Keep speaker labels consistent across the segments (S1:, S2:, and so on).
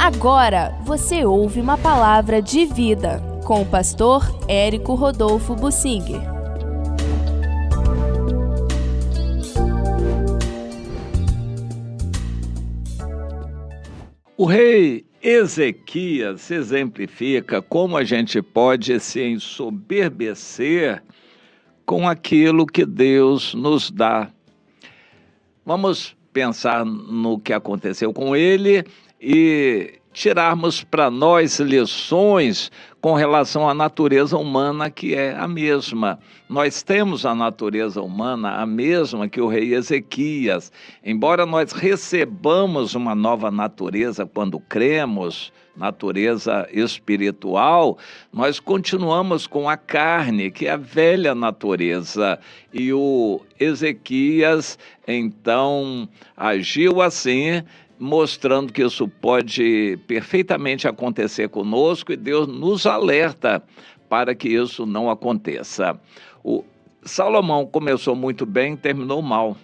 S1: Agora você ouve uma palavra de vida com o pastor Érico Rodolfo Bussinger.
S2: O rei Ezequias exemplifica como a gente pode se ensoberbecer com aquilo que Deus nos dá. Vamos pensar no que aconteceu com ele e tirarmos para nós lições com relação à natureza humana, que é a mesma. Nós temos a natureza humana a mesma que o rei Ezequias. Embora nós recebamos uma nova natureza quando cremos, natureza espiritual, nós continuamos com a carne, que é a velha natureza. E o Ezequias, então, agiu assim, mostrando que isso pode perfeitamente acontecer conosco, e Deus nos alerta para que isso não aconteça. O Salomão começou muito bem e terminou mal.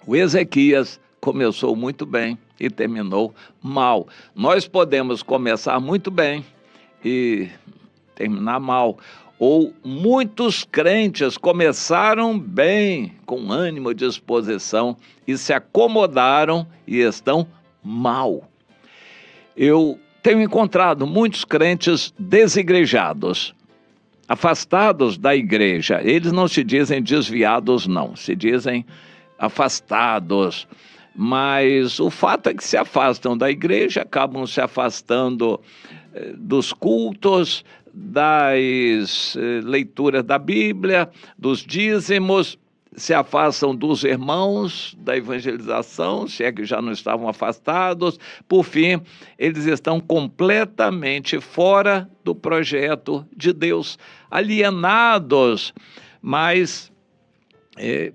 S2: O Ezequias começou muito bem e terminou mal. Nós podemos começar muito bem e terminar mal. Ou muitos crentes começaram bem, com ânimo e disposição, e se acomodaram e estão mal. Eu tenho encontrado muitos crentes desigrejados, afastados da igreja. Eles não se dizem desviados, não, se dizem afastados. Mas o fato é que se afastam da igreja, acabam se afastando dos cultos, das leituras da Bíblia, dos dízimos, se afastam dos irmãos, da evangelização, se é que já não estavam afastados. Por fim, eles estão completamente fora do projeto de Deus, alienados, mas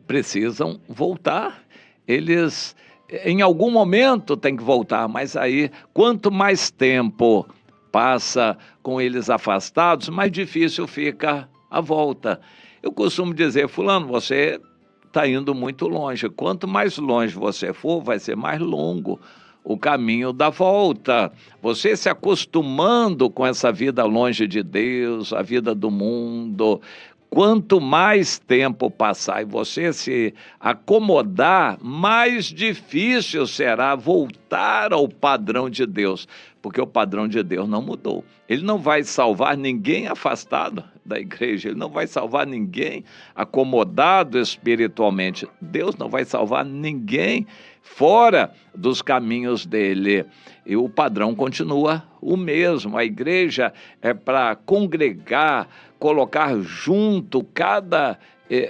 S2: precisam voltar. Eles, em algum momento, têm que voltar, mas aí, quanto mais tempo passa com eles afastados, mais difícil fica a volta. Eu costumo dizer, fulano, você está indo muito longe. Quanto mais longe você for, vai ser mais longo o caminho da volta. Você se acostumando com essa vida longe de Deus, a vida do mundo. Quanto mais tempo passar e você se acomodar, mais difícil será voltar ao padrão de Deus, porque o padrão de Deus não mudou. Ele não vai salvar ninguém afastado da igreja, ele não vai salvar ninguém acomodado espiritualmente. Deus não vai salvar ninguém fora dos caminhos dele. E o padrão continua o mesmo. A igreja é para congregar, colocar junto cada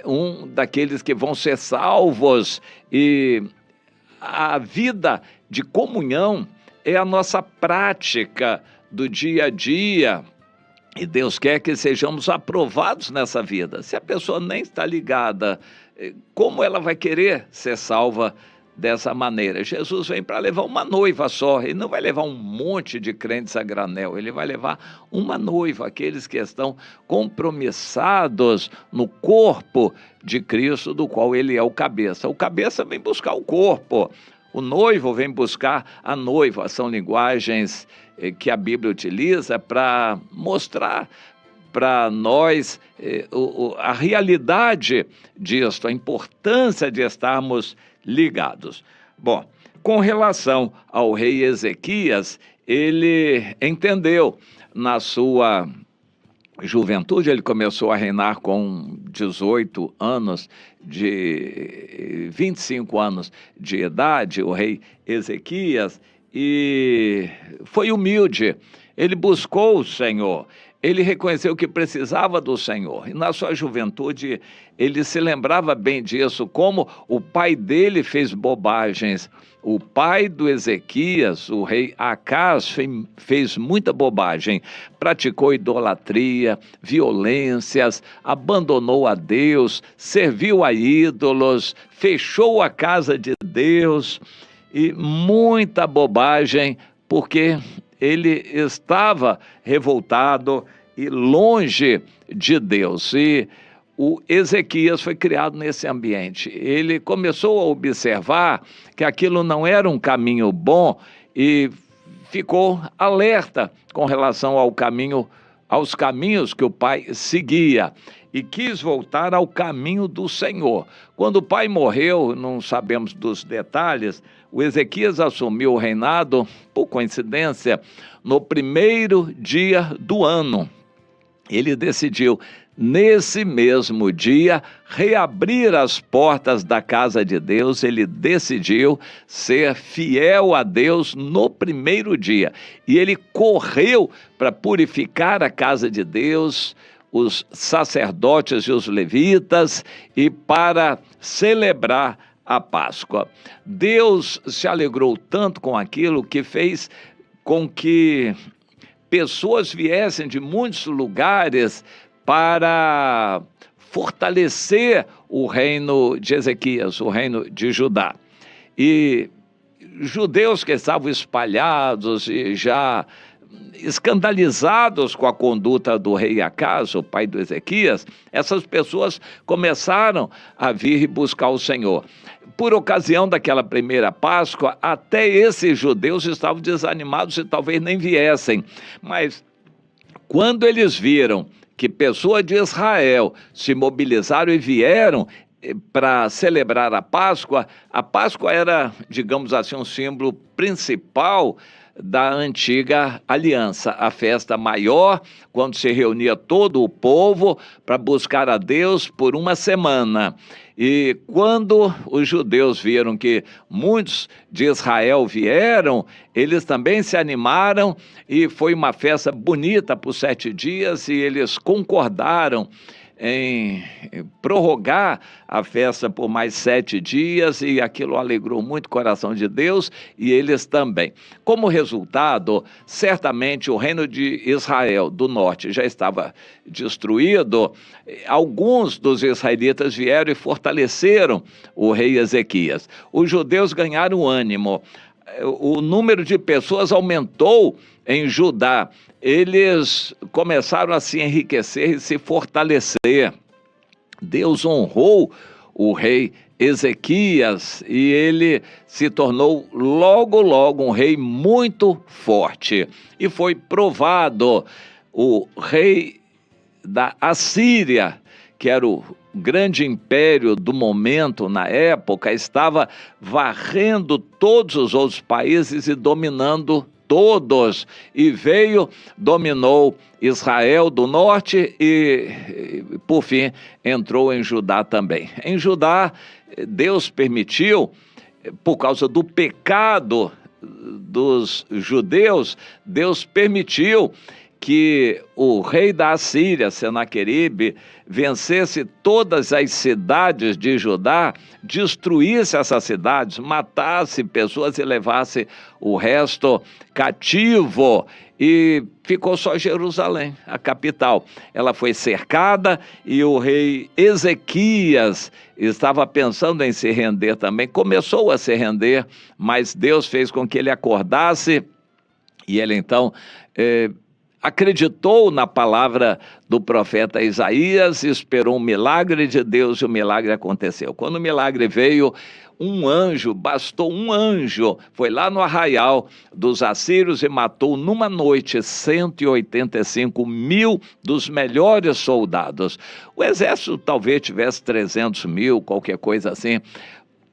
S2: um daqueles que vão ser salvos. E a vida de comunhão é a nossa prática do dia a dia. E Deus quer que sejamos aprovados nessa vida. Se a pessoa nem está ligada, como ela vai querer ser salva dessa maneira? Jesus vem para levar uma noiva só. Ele não vai levar um monte de crentes a granel. Ele vai levar uma noiva, aqueles que estão compromissados no corpo de Cristo, do qual ele é o cabeça. O cabeça vem buscar o corpo. O noivo vem buscar a noiva. São linguagens que a Bíblia utiliza para mostrar para nós a realidade disso, a importância de estarmos ligados. Bom, com relação ao rei Ezequias, ele entendeu na sua juventude, ele começou a reinar com 18 anos, 25 anos de idade, o rei Ezequias, e foi humilde. Ele buscou o Senhor, ele reconheceu que precisava do Senhor. E na sua juventude, ele se lembrava bem disso, como o pai dele fez bobagens. O pai do Ezequias, o rei Acaz, fez muita bobagem. Praticou idolatria, violências, abandonou a Deus, serviu a ídolos, fechou a casa de Deus, e muita bobagem, porque ele estava revoltado e longe de Deus. E o Ezequias foi criado nesse ambiente. Ele começou a observar que aquilo não era um caminho bom e ficou alerta com relação aos caminhos que o pai seguia e quis voltar ao caminho do Senhor. Quando o pai morreu, não sabemos dos detalhes, o Ezequias assumiu o reinado, por coincidência, no primeiro dia do ano. Ele decidiu, nesse mesmo dia, reabrir as portas da casa de Deus. Ele decidiu ser fiel a Deus no primeiro dia. E ele correu para purificar a casa de Deus, os sacerdotes e os levitas, e para celebrar a Páscoa. Deus se alegrou tanto com aquilo que fez com que pessoas viessem de muitos lugares para fortalecer o reino de Ezequias, o reino de Judá. E judeus que estavam espalhados e já escandalizados com a conduta do rei Acas, o pai do Ezequias, essas pessoas começaram a vir e buscar o Senhor. Por ocasião daquela primeira Páscoa, até esses judeus estavam desanimados e talvez nem viessem. Mas quando eles viram que pessoas de Israel se mobilizaram e vieram para celebrar a Páscoa era, digamos assim, um símbolo principal da antiga aliança, a festa maior, quando se reunia todo o povo para buscar a Deus por uma semana. E quando os judeus viram que muitos de Israel vieram, eles também se animaram e foi uma festa bonita por 7 dias e eles concordaram em prorrogar a festa por mais 7 dias e aquilo alegrou muito o coração de Deus e eles também. Como resultado, certamente o reino de Israel do norte já estava destruído. Alguns dos israelitas vieram e fortaleceram o rei Ezequias. Os judeus ganharam ânimo. O número de pessoas aumentou em Judá. Eles começaram a se enriquecer e se fortalecer. Deus honrou o rei Ezequias e ele se tornou logo um rei muito forte. E foi provado. O rei da Assíria, que era o grande império do momento na época, estava varrendo todos os outros países e dominando todos, e dominou Israel do norte e, por fim, entrou em Judá também. Em Judá, Deus permitiu, por causa do pecado dos judeus, Deus permitiu que o rei da Assíria, Senaqueribe, vencesse todas as cidades de Judá, destruísse essas cidades, matasse pessoas e levasse o resto cativo. E ficou só Jerusalém, a capital. Ela foi cercada e o rei Ezequias estava pensando em se render também. Começou a se render, mas Deus fez com que ele acordasse e ele então acreditou na palavra do profeta Isaías, esperou um milagre de Deus e o milagre aconteceu. Quando o milagre veio, bastou um anjo, foi lá no arraial dos assírios e matou numa noite 185 mil dos melhores soldados. O exército talvez tivesse 300 mil, qualquer coisa assim.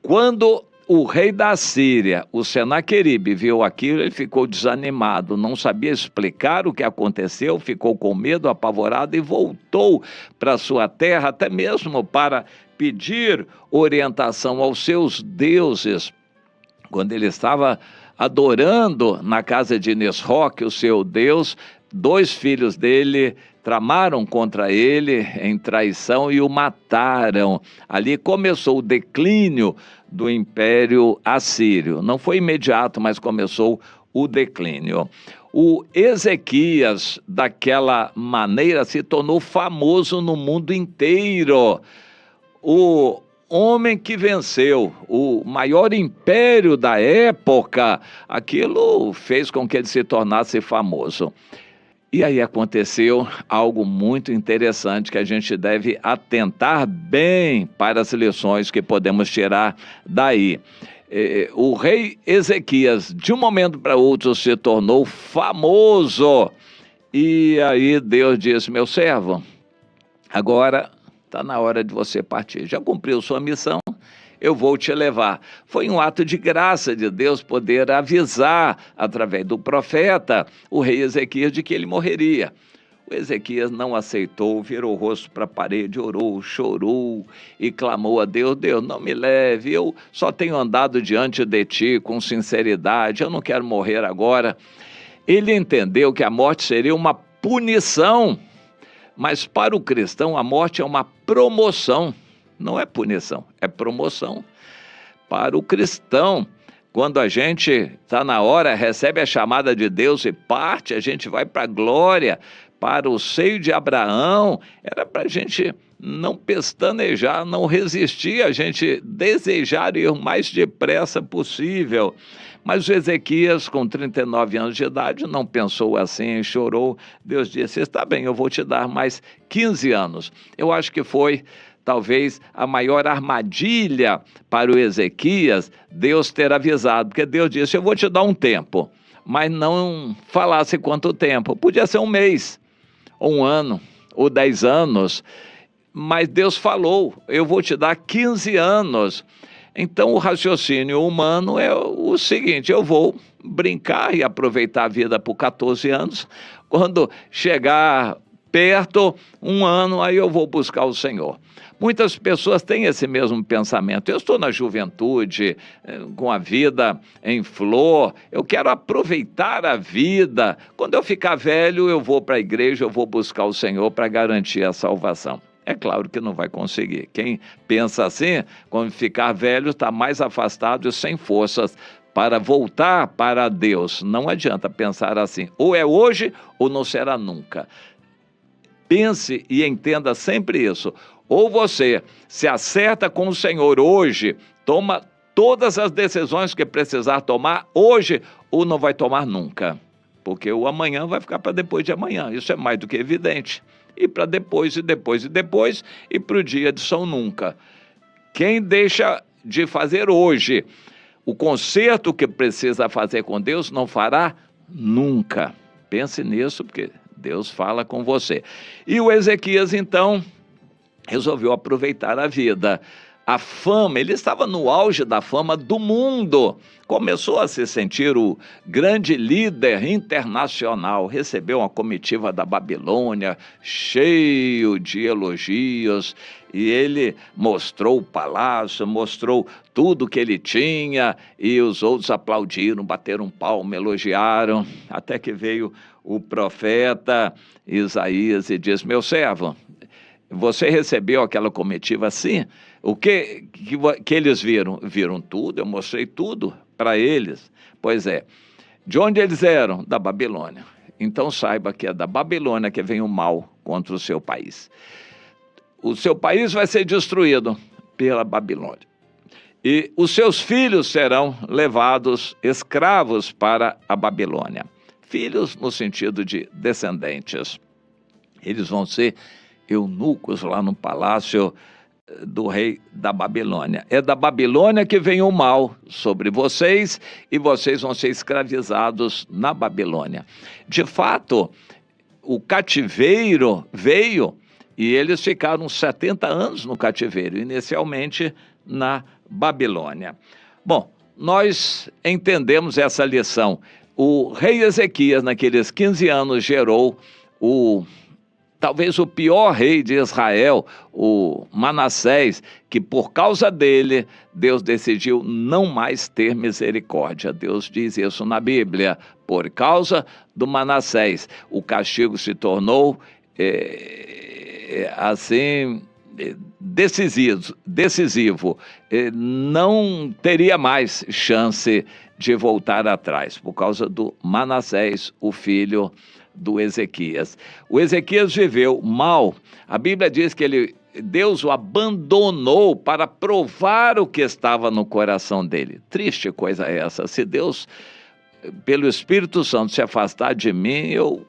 S2: Quando o rei da Síria, o Senaqueribe, viu aquilo, ele ficou desanimado, não sabia explicar o que aconteceu, ficou com medo, apavorado e voltou para sua terra, até mesmo para pedir orientação aos seus deuses. Quando ele estava adorando na casa de Nisroque, o seu deus, 2 filhos dele tramaram contra ele em traição e o mataram. Ali começou o declínio do Império Assírio. Não foi imediato, mas começou o declínio. O Ezequias, daquela maneira, se tornou famoso no mundo inteiro. O homem que venceu o maior império da época, aquilo fez com que ele se tornasse famoso. E aí aconteceu algo muito interessante que a gente deve atentar bem para as lições que podemos tirar daí. o rei Ezequias, de um momento para outro, se tornou famoso. E aí Deus disse: meu servo, agora está na hora de você partir. Já cumpriu sua missão, eu vou te levar. Foi um ato de graça de Deus poder avisar, através do profeta, o rei Ezequias de que ele morreria. O Ezequias não aceitou, virou o rosto para a parede, orou, chorou e clamou a Deus: Deus, não me leve, eu só tenho andado diante de ti com sinceridade, eu não quero morrer agora. Ele entendeu que a morte seria uma punição, mas para o cristão a morte é uma promoção, não é punição, é promoção. Para o cristão, quando a gente está na hora, recebe a chamada de Deus e parte, a gente vai para a glória, para o seio de Abraão. Era para a gente não pestanejar, não resistir, a gente desejar ir o mais depressa possível. Mas o Ezequias, com 39 anos de idade, não pensou assim, chorou. Deus disse: está bem, eu vou te dar mais 15 anos. Eu acho que foi talvez a maior armadilha para o Ezequias, Deus ter avisado, porque Deus disse: eu vou te dar um tempo, mas não falasse quanto tempo. Podia ser um mês, ou um ano, ou 10 anos, mas Deus falou: eu vou te dar 15 anos. Então o raciocínio humano é o seguinte: eu vou brincar e aproveitar a vida por 14 anos, quando chegar perto, um ano, aí eu vou buscar o Senhor. Muitas pessoas têm esse mesmo pensamento: eu estou na juventude, com a vida em flor, eu quero aproveitar a vida, quando eu ficar velho eu vou para a igreja, eu vou buscar o Senhor para garantir a salvação. É claro que não vai conseguir. Quem pensa assim, quando ficar velho, está mais afastado e sem forças para voltar para Deus. Não adianta pensar assim: ou é hoje ou não será nunca. Pense e entenda sempre isso: ou você se acerta com o Senhor hoje, toma todas as decisões que precisar tomar hoje, ou não vai tomar nunca, porque o amanhã vai ficar para depois de amanhã. Isso é mais do que evidente. E para depois, e depois, e depois, e para o dia de São Nunca. Quem deixa de fazer hoje o conserto que precisa fazer com Deus, não fará nunca. Pense nisso, porque Deus fala com você. E o Ezequias, então, resolveu aproveitar a vida. A fama, ele estava no auge da fama do mundo. Começou a se sentir o grande líder internacional. Recebeu uma comitiva da Babilônia, cheio de elogios. E ele mostrou o palácio, mostrou tudo que ele tinha. E os outros aplaudiram, bateram palma, elogiaram. Até que veio o profeta Isaías e disse: meu servo, você recebeu aquela comitiva assim? O que eles viram? Viram tudo, eu mostrei tudo para eles. Pois é, de onde eles eram? Da Babilônia. Então saiba que é da Babilônia que vem o mal contra o seu país. O seu país vai ser destruído pela Babilônia. E os seus filhos serão levados escravos para a Babilônia. Filhos no sentido de descendentes. Eles vão ser eunucos lá no palácio do rei da Babilônia. É da Babilônia que vem o mal sobre vocês e vocês vão ser escravizados na Babilônia. De fato, o cativeiro veio e eles ficaram 70 anos no cativeiro, inicialmente na Babilônia. Bom, nós entendemos essa lição. O rei Ezequias, naqueles 15 anos, gerou talvez o pior rei de Israel, o Manassés, que por causa dele, Deus decidiu não mais ter misericórdia. Deus diz isso na Bíblia: por causa do Manassés, o castigo se tornou decisivo. Não teria mais chance de voltar atrás, por causa do Manassés, o filho do Ezequias. O Ezequias viveu mal. A Bíblia diz que Deus o abandonou para provar o que estava no coração dele. Triste coisa é essa. Se Deus, pelo Espírito Santo, se afastar de mim, eu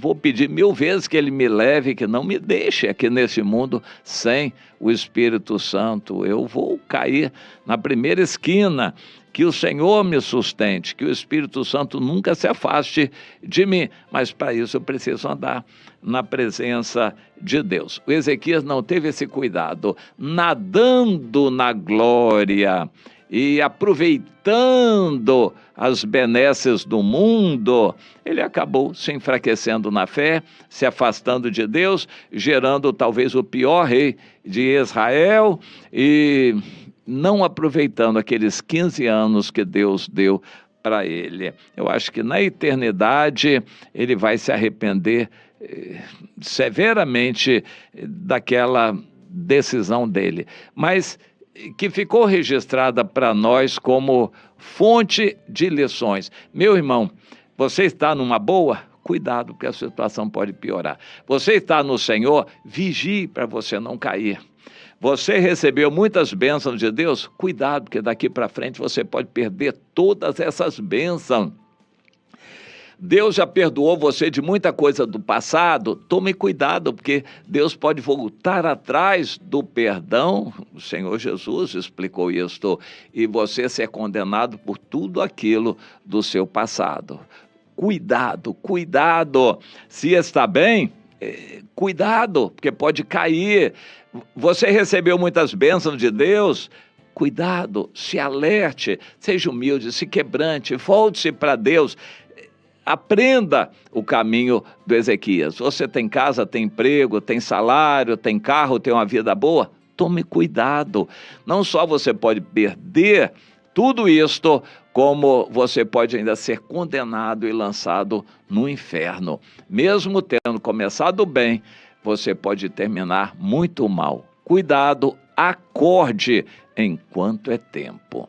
S2: vou pedir 1000 vezes que Ele me leve, que não me deixe aqui nesse mundo sem o Espírito Santo. Eu vou cair na primeira esquina. Que o Senhor me sustente, que o Espírito Santo nunca se afaste de mim. Mas para isso eu preciso andar na presença de Deus. O Ezequias não teve esse cuidado, nadando na glória e aproveitando as benesses do mundo, ele acabou se enfraquecendo na fé, se afastando de Deus, gerando talvez o pior rei de Israel e não aproveitando aqueles 15 anos que Deus deu para ele. Eu acho que na eternidade ele vai se arrepender severamente daquela decisão dele, mas que ficou registrada para nós como fonte de lições. Meu irmão, você está numa boa? Cuidado, porque a situação pode piorar. Você está no Senhor? Vigie para você não cair. Você recebeu muitas bênçãos de Deus? Cuidado, porque daqui para frente você pode perder todas essas bênçãos. Deus já perdoou você de muita coisa do passado? Tome cuidado, porque Deus pode voltar atrás do perdão. O Senhor Jesus explicou isso, e você ser condenado por tudo aquilo do seu passado. Cuidado, cuidado. Se está bem, cuidado, porque pode cair. Você recebeu muitas bênçãos de Deus? Cuidado, se alerte, seja humilde, se quebrante, volte-se para Deus. Aprenda o caminho do Ezequias. Você tem casa, tem emprego, tem salário, tem carro, tem uma vida boa? Tome cuidado. Não só você pode perder tudo isto, como você pode ainda ser condenado e lançado no inferno. Mesmo tendo começado bem, você pode terminar muito mal. Cuidado, acorde enquanto é tempo.